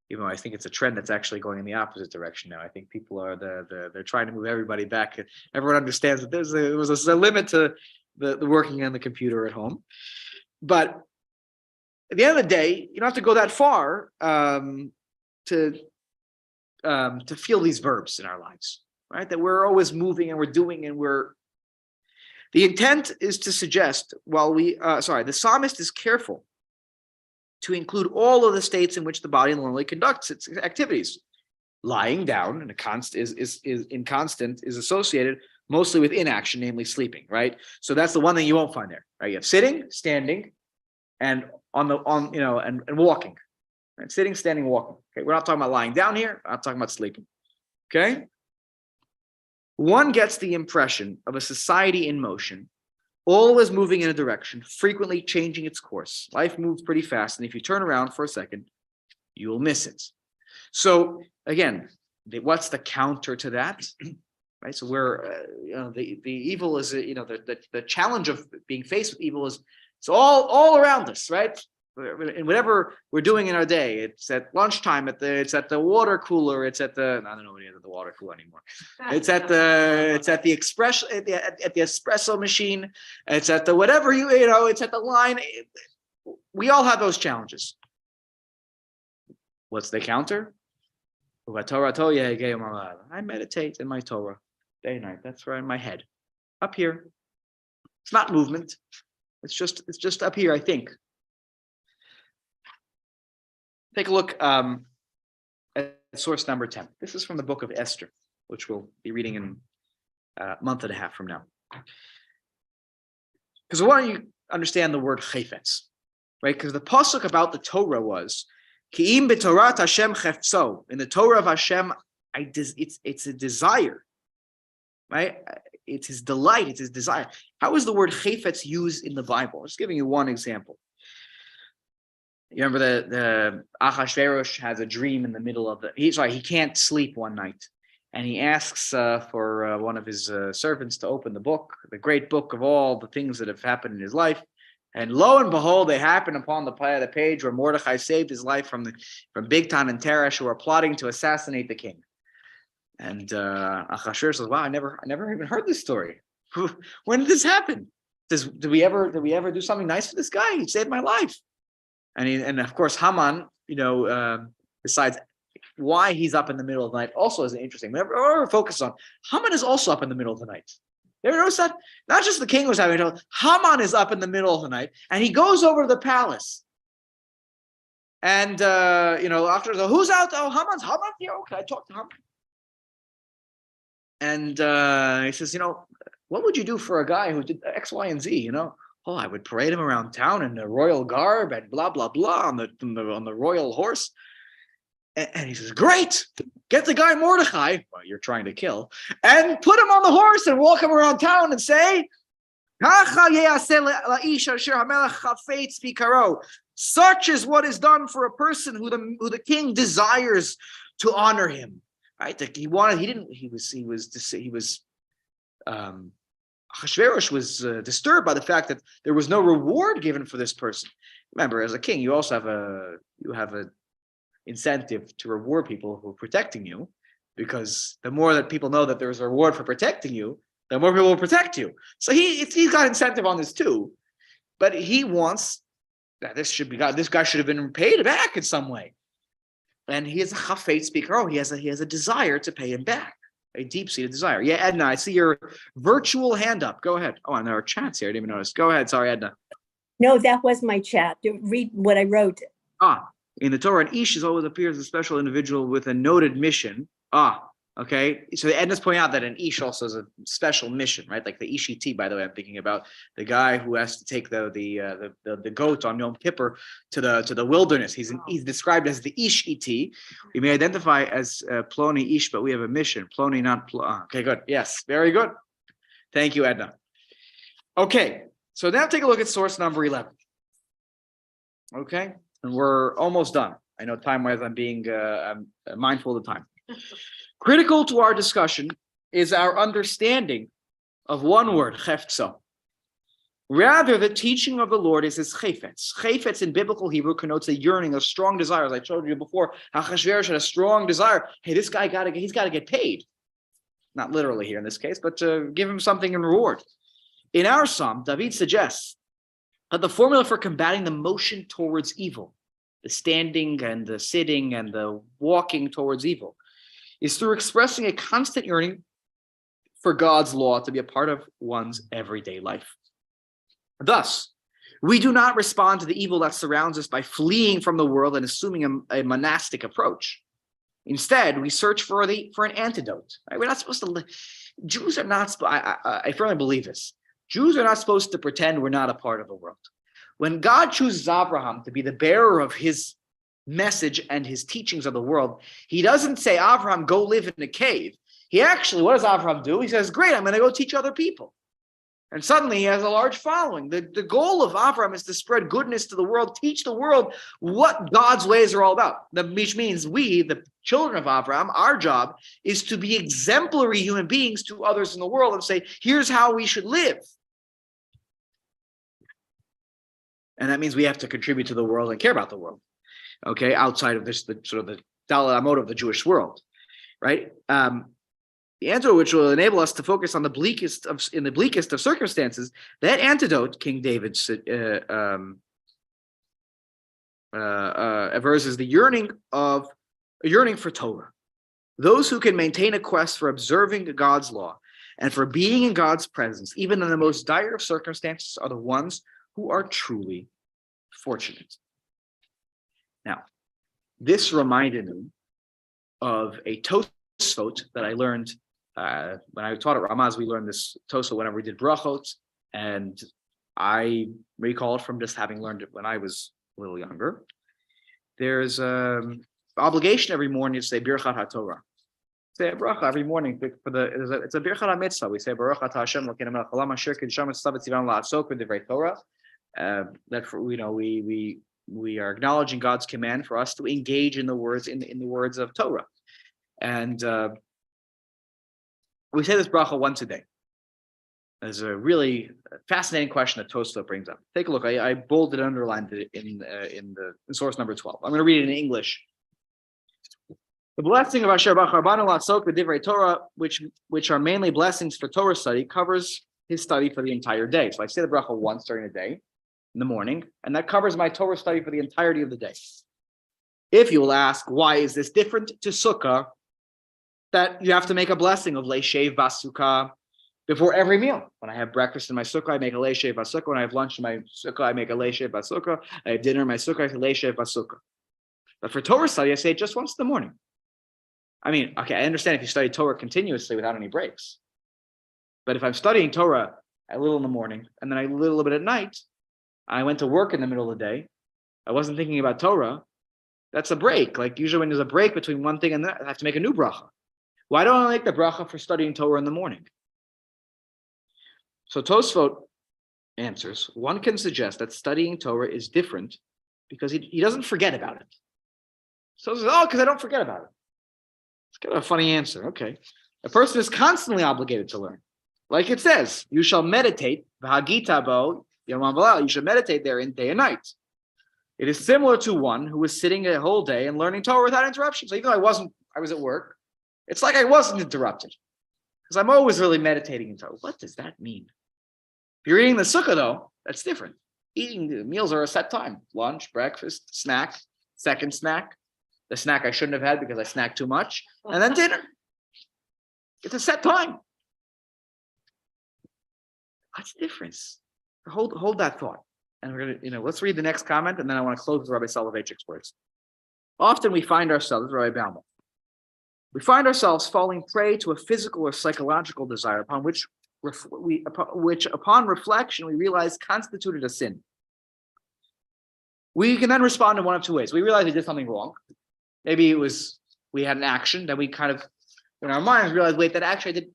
Even though I think it's a trend that's actually going in the opposite direction now. I think people are they're trying to move everybody back. Everyone understands that there's a limit to the working on the computer at home. But at the end of the day, you don't have to go that far to feel these verbs in our lives, right? That we're always moving and we're doing and we're. The intent is to suggest, the psalmist is careful to include all of the states in which the body normally conducts its activities. Lying down is associated mostly with inaction, namely sleeping, right? So that's the one thing you won't find there, right? You have sitting, standing, and and walking. Right? Sitting, standing, walking. Okay, we're not talking about lying down here. We're not talking about sleeping. Okay. One gets the impression of a society in motion, always moving in a direction, frequently changing its course. Life moves pretty fast, and if you turn around for a second, you will miss it. So again, what's the counter to that? Right. So the evil is the challenge of being faced with evil is it's all around us, right? In whatever we're doing in our day, it's at lunchtime, it's at the water cooler, it's at the I don't know at the water cooler anymore. It's at the espresso machine, it's at the whatever it's at the line. We all have those challenges. What's the counter? I meditate in my Torah day and night. That's right in my head, up here. It's not movement. It's just up here, I think. Take a look at source number 10. This is from the book of Esther, which we'll be reading in a month and a half from now. Because I want you to understand the word chayfetz, right? Because the pasuk about the Torah was, Ki'im b'Torat Hashem chefso. In the Torah of Hashem, it's a desire, right? it's his delight, it's his desire. How is the word chayfetz used in the Bible? I'm just giving you one example. You remember the Achashverosh has a dream in the middle of he can't sleep one night. And he asks for one of his servants to open the book, the great book of all the things that have happened in his life. And lo and behold, they happen upon the page where Mordechai saved his life from Bigtan and Teresh, who are plotting to assassinate the king. And Achashverosh says, "Wow, I never even heard this story. When did this happen? Did we ever do something nice for this guy? He saved my life." And of course Haman, decides why he's up in the middle of the night also is interesting. Whenever we're focused on, Haman is also up in the middle of the night. You ever notice that? Not just the king was having trouble. Haman is up in the middle of the night, and he goes over to the palace. And after who's out? Oh, Haman's here. Okay, I talked to Haman. And he says, what would you do for a guy who did X, Y, and Z? Oh, I would parade him around town in the royal garb and blah blah blah on the royal horse. And he says, great, get the guy Mordechai, well, you're trying to kill, and put him on the horse and walk him around town and say, such is what is done for a person who the king desires to honor him. Right? Achashverosh was disturbed by the fact that there was no reward given for this person. Remember, as a king, you also have a incentive to reward people who are protecting you, because the more that people know that there's a reward for protecting you, the more people will protect you. So he's got incentive on this too, but he wants that this guy should have been paid back in some way, and he is a chafetz speaker. He has a desire to pay him back, a deep-seated desire. Yeah, Edna, I see your virtual hand up. Go ahead. Oh, and there are chats here. I didn't even notice. Go ahead. Sorry, Edna. No, that was my chat. Read what I wrote. In the Torah, an ish always appears as a special individual with a noted mission. Okay. So Edna's pointing out that an ish also is a special mission, right? Like the ishiti, by the way, I'm thinking about the guy who has to take the goat on Yom Kippur to the wilderness. He's described as the ishiti. We may identify as ploni ish, but we have a mission. Ploni, not ploni. Okay, good. Yes, very good. Thank you, Edna. Okay, so now take a look at source number 11. Okay. And we're almost done. I know time-wise I'm being I'm mindful of the time. Critical to our discussion is our understanding of one word, chefzo. Rather, the teaching of the Lord is his chayfetz. Chayfetz in biblical Hebrew connotes a yearning, a strong desire. As I told you before, Achashverosh had a strong desire. Hey, this guy he's got to get paid. Not literally here in this case, but give him something in reward. In our psalm, David suggests the formula for combating the motion towards evil, the standing and the sitting and the walking towards evil, is through expressing a constant yearning for God's law to be a part of one's everyday life. Thus, we do not respond to the evil that surrounds us by fleeing from the world and assuming a monastic approach. Instead, we search for an antidote. Right? We're not supposed to. Jews are not. I firmly believe this. Jews are not supposed to pretend we're not a part of the world. When God chooses Abraham to be the bearer of his message and his teachings of the world, he doesn't say, Abraham, go live in a cave. He actually, what does Abraham do? He says, great, I'm going to go teach other people. And suddenly he has a large following. The goal of Abraham is to spread goodness to the world, teach the world what God's ways are all about. Which means we, the children of Abraham, our job is to be exemplary human beings to others in the world and say, here's how we should live. And that means we have to contribute to the world and care about the world, okay, outside of this, the sort of the Daled Amot of the Jewish world, right? The antidote which will enable us to focus on the bleakest of circumstances, that antidote, King David avers, is the yearning for Torah. Those who can maintain a quest for observing God's law and for being in God's presence, even in the most dire of circumstances, are the ones who are truly fortunate. Now, this reminded me of a Tosfot that I learned when I taught at Ramaz. We learned this Tosfot whenever we did brachot, and I recall it from just having learned it when I was a little younger. There's an obligation every morning to say Birchat HaTorah. say a bracha every morning it's a bircha mitzvah. We say Baruch Atah Hashem Elokeinu melech haolam asher kiddushanu mitzvah v'tzivan la'asok b'divrei Torah. That we are acknowledging God's command for us to engage in the words in the words of Torah, and we say this bracha once a day. There's a really fascinating question that Tosfot brings up. Take a look. I bolded and underlined it in source number 12. I'm going to read it in English. The blessing of Asher Bach Rabanu Lasok B'divrei Torah, which are mainly blessings for Torah study, covers his study for the entire day. So I say the bracha once during the day, in the morning, and that covers my Torah study for the entirety of the day. If you will ask, why is this different to Sukkah, that you have to make a blessing of Leishev Basukah before every meal? When I have breakfast in my Sukkah, I make a Leishev Basukah. When I have lunch in my Sukkah, I make a Leishev Basukah. I have dinner in my Sukkah, I say Leishev Basukah. But for Torah study, I say it just once in the morning. I mean, okay, I understand if you study Torah continuously without any breaks. But if I'm studying Torah a little in the morning and then a little bit at night, I went to work in the middle of the day, I wasn't thinking about Torah, that's a break. Like usually when there's a break between one thing and that, I have to make a new bracha. Why don't I make the bracha for studying Torah in the morning? So Tosfot answers, one can suggest that studying Torah is different because he doesn't forget about it. So he says, because I don't forget about it. It's kind of a funny answer. Okay. A person is constantly obligated to learn. Like it says, you shall meditate, v'hagita bo, you should meditate therein day and night. It is similar to one who was sitting a whole day and learning Torah without interruption. So even though I was at work, it's like I wasn't interrupted. Because I'm always really meditating in Torah. What does that mean? If you're eating the sukkah though, that's different. Eating the meals are a set time. Lunch, breakfast, snack, second snack. The snack I shouldn't have had because I snacked too much. And then dinner. It's a set time. What's the difference? Hold that thought. And we're gonna, let's read the next comment, and then I want to close with Rabbi Soloveitchik's words. Often we find ourselves, Rabbi Baumel, we find ourselves falling prey to a physical or psychological desire upon which upon reflection we realize constituted a sin. We can then respond in one of two ways. We realize we did something wrong. Maybe we had an action that we kind of, in our minds, realized, wait, that actually I did,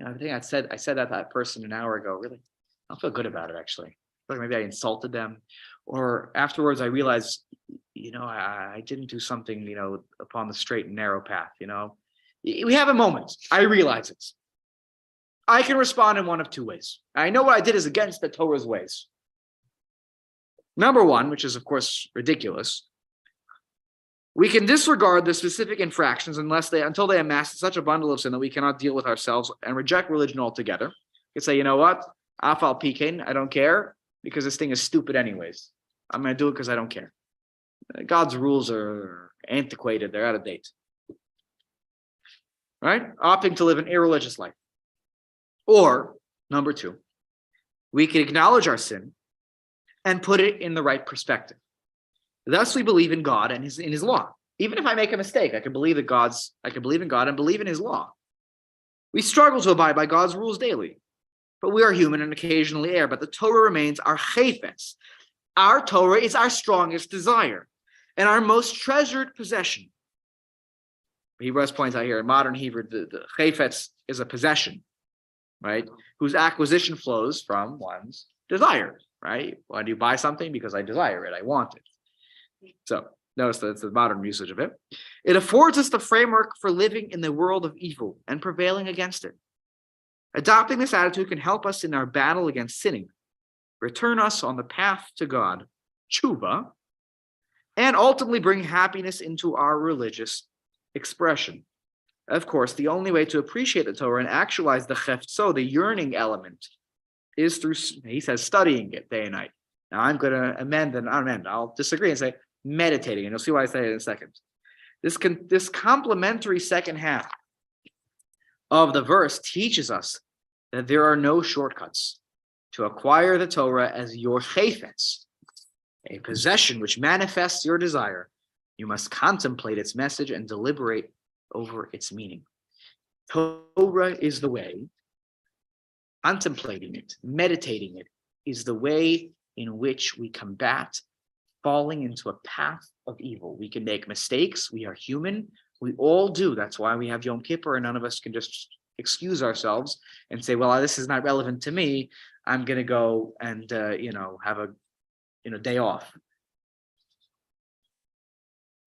I think I said that to that person an hour ago. Really, I don't feel good about it, actually. I feel like maybe I insulted them. Or afterwards, I realized, I didn't do something, upon the straight and narrow path, We have a moment. I realize it. I can respond in one of two ways. I know what I did is against the Torah's ways. Number one, which is, of course, ridiculous. We can disregard the specific infractions until they amass such a bundle of sin that we cannot deal with ourselves and reject religion altogether. You can say, you know what? Afal Pikain, I don't care because this thing is stupid anyways. I'm going to do it because I don't care. God's rules are antiquated. They're out of date. Right? Opting to live an irreligious life. Or, number two, we can acknowledge our sin and put it in the right perspective. Thus, we believe in God and in His law. Even if I make a mistake, I can believe in God and believe in His law. We struggle to abide by God's rules daily, but we are human and occasionally err. But the Torah remains our chayfetz. Our Torah is our strongest desire and our most treasured possession. Hebrews points out here in modern Hebrew, the chayfetz is a possession, right? Whose acquisition flows from one's desire, right? Why do you buy something? Because I desire it, I want it. So notice that it's the modern usage of it. It affords us the framework for living in the world of evil and prevailing against it. Adopting this attitude can help us in our battle against sinning, return us on the path to God, tshuva, and ultimately bring happiness into our religious expression. Of course, the only way to appreciate the Torah and actualize the chefzo, the yearning element, is through, he says, studying it day and night. Now I'm going to I'll disagree and say meditating, and you'll see why I say it in a second. This complementary second half of the verse teaches us that there are no shortcuts to acquire the Torah as your chayfetz, a possession which manifests your desire. You must contemplate its message and deliberate over its meaning. Torah is the way. Contemplating it, meditating it, is the way in which we combat falling into a path of evil. We can make mistakes. We are human. We all do. That's why we have Yom Kippur, and none of us can just excuse ourselves and say, well, this is not relevant to me. I'm going to go and, have a, day off.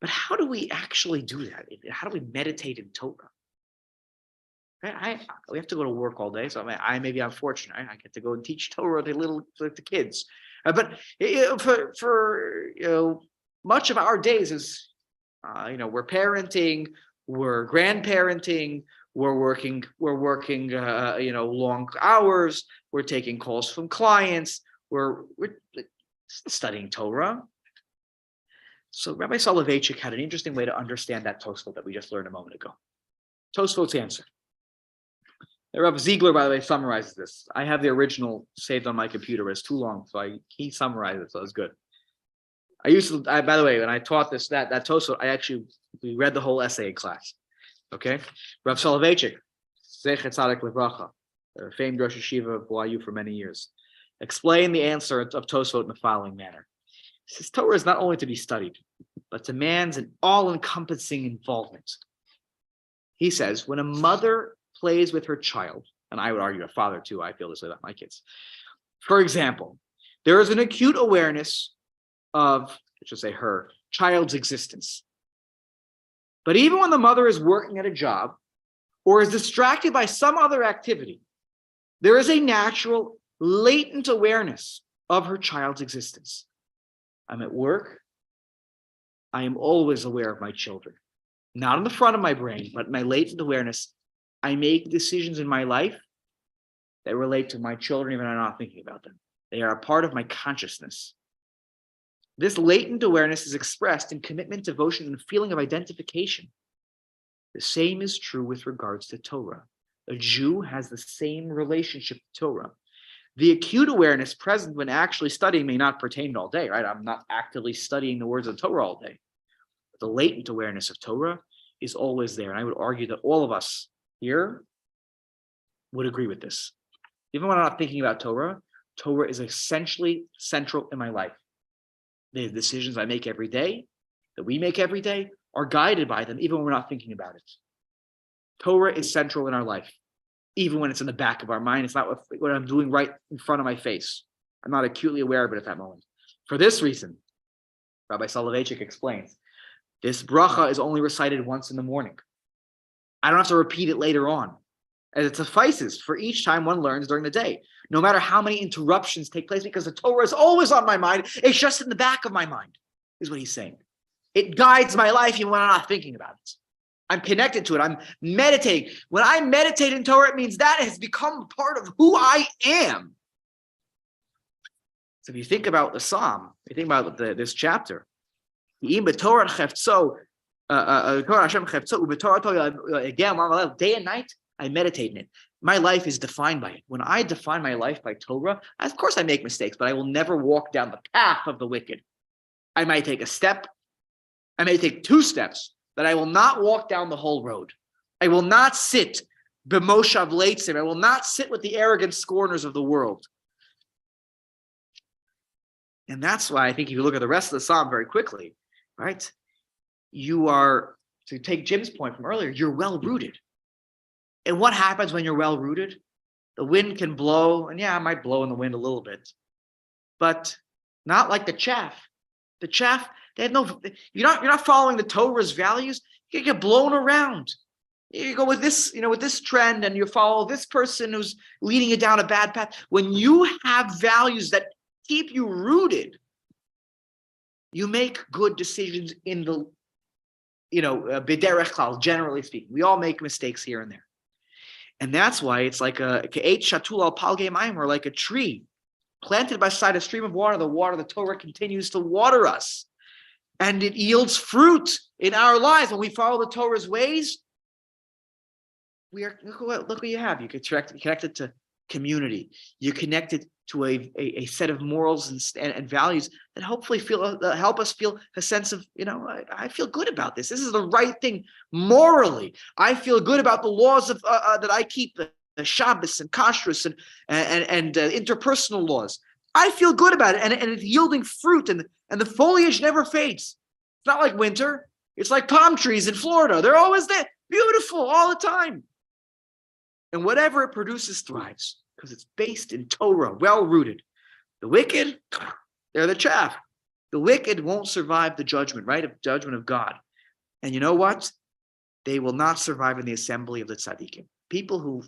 But how do we actually do that? How do we meditate in Torah? We have to go to work all day, so maybe I'm fortunate. I get to go and teach Torah to the kids. But for much of our days is, we're parenting, we're grandparenting, we're working, long hours. We're taking calls from clients. We're studying Torah. So Rabbi Soloveitchik had an interesting way to understand that Tosfot that we just learned a moment ago. Tosfot's answer. Rabbi Ziegler, by the way, summarizes this. I have the original saved on my computer. It's too long, so he summarized it, so it's good. By the way, when I taught that Tosfot, we read the whole essay in class. Okay, Rabbi Soloveitchik, Zecher Tzaddik Livracha, famed Rosh Yeshiva of YU for many years, explained the answer of Tosfot in the following manner. He says, Torah is not only to be studied, but demands an all-encompassing involvement. He says, when a mother plays with her child, and I would argue a father too, I feel this way about my kids. For example, there is an acute awareness of, I should say her, child's existence. But even when the mother is working at a job or is distracted by some other activity, there is a natural, latent awareness of her child's existence. I'm at work. I am always aware of my children. Not in the front of my brain, but my latent awareness. I make decisions in my life that relate to my children, even when I'm not thinking about them. They are a part of my consciousness. This latent awareness is expressed in commitment, devotion, and a feeling of identification. The same is true with regards to Torah. A Jew has the same relationship to Torah. The acute awareness present when actually studying may not pertain all day, right? I'm not actively studying the words of Torah all day. But the latent awareness of Torah is always there. And I would argue that all of us here would agree with this. Even when I'm not thinking about Torah, Torah is essentially central in my life. The decisions I make every day, that we make every day, are guided by them, even when we're not thinking about it. Torah is central in our life, even when it's in the back of our mind. It's not what I'm doing right in front of my face. I'm not acutely aware of it at that moment. For this reason, Rabbi Soloveitchik explains, this bracha is only recited once in the morning. I don't have to repeat it later on, as it suffices for each time one learns during the day, no matter how many interruptions take place, because the Torah is always on my mind. It's just in the back of my mind, is what he's saying. It guides my life even when I'm not thinking about it. I'm connected to it. I'm meditating. When I meditate in Torah, it means that has become part of who I am. So if you think about the Psalm, you think about this chapter, again, day and night, I meditate in it. My life is defined by it. When I define my life by Torah, of course I make mistakes, but I will never walk down the path of the wicked. I might take a step. I may take 2 steps, but I will not walk down the whole road. I will not sit b'moshav leitzim. I will not sit with the arrogant scorners of the world. And that's why I think if you look at the rest of the Psalm very quickly, right? You are, to take Jim's point from earlier, you're well-rooted. And what happens when you're well-rooted? The wind can blow, and yeah, it might blow in the wind a little bit, but not like the chaff. The chaff, they have no, you're not following the Torah's values. You get blown around. You go with this, with this trend, and you follow this person who's leading you down a bad path. When you have values that keep you rooted, you make good decisions in the, b'derech klal, generally speaking. We all make mistakes here and there. And that's why it's like k'eit shatul al palgei mayim, or like a tree planted beside a stream of water. The Torah continues to water us. And it yields fruit in our lives. When we follow the Torah's ways, look what you have. You're connected to community. You're connected to a set of morals and values that hopefully help us feel a sense of, I feel good about this. This is the right thing morally. I feel good about the laws of that I keep, the Shabbos and Kashrus and interpersonal laws. I feel good about it, and it's yielding fruit, and the foliage never fades. It's not like winter. It's like palm trees in Florida. They're always there, beautiful all the time. And whatever it produces thrives because it's based in Torah, well-rooted. The wicked, they're the chaff. The wicked won't survive the judgment, right? Judgment of God. And you know what? They will not survive in the assembly of the tzaddikim. People who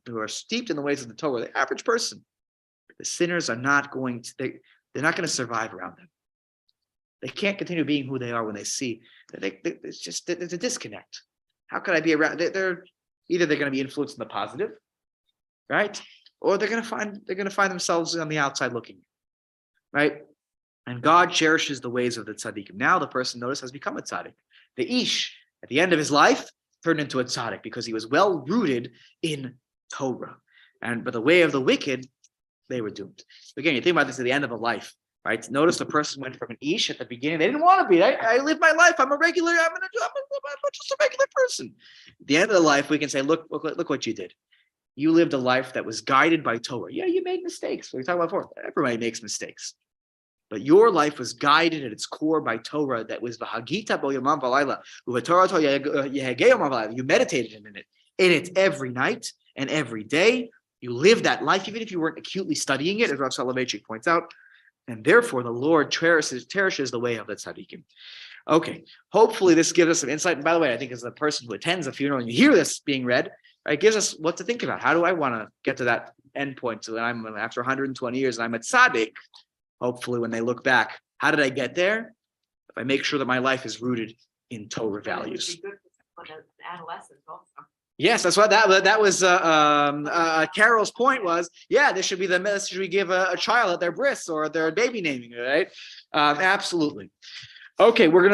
who are steeped in the ways of the Torah, the average person, the sinners are not going to, they're not going to survive around them. They can't continue being who they are when they see that there's a disconnect. How could I be around? They're either they're going to be influenced in the positive, right? Or they're going to find themselves on the outside looking, right? And God cherishes the ways of the tzaddikim. Now the person, notice, has become a tzaddik. The ish, at the end of his life, turned into a tzaddik because he was well rooted in Torah. But the way of the wicked, they were doomed. Again, you think about this at the end of a life, right? Notice the person went from an ish at the beginning. They didn't want to be. I live my life. I'm just a regular person. At the end of the life, we can say, look what you did. You lived a life that was guided by Torah. Yeah, you made mistakes. We talked about before. Everybody makes mistakes. But your life was guided at its core by Torah that was v'hagita bo yomam v'layla, u'v'torah yehegei yomam v'layla. You meditated in it every night and every day. You lived that life, even if you weren't acutely studying it, as Rav Soloveitchik points out. And therefore, the Lord cherishes the way of the tzaddikim. Okay, hopefully this gives us some insight. And by the way, I think as a person who attends a funeral and you hear this being read, it gives us what to think about. How do I want to get to that end point? So that I'm after 120 years and I'm a tzaddik. Hopefully, when they look back, how did I get there? If I make sure that my life is rooted in Torah values. Adolescents also. Yes, that's what that was. Carol's point was, yeah, this should be the message we give a child at their bris or their baby naming, right? Absolutely. Okay, we're gonna.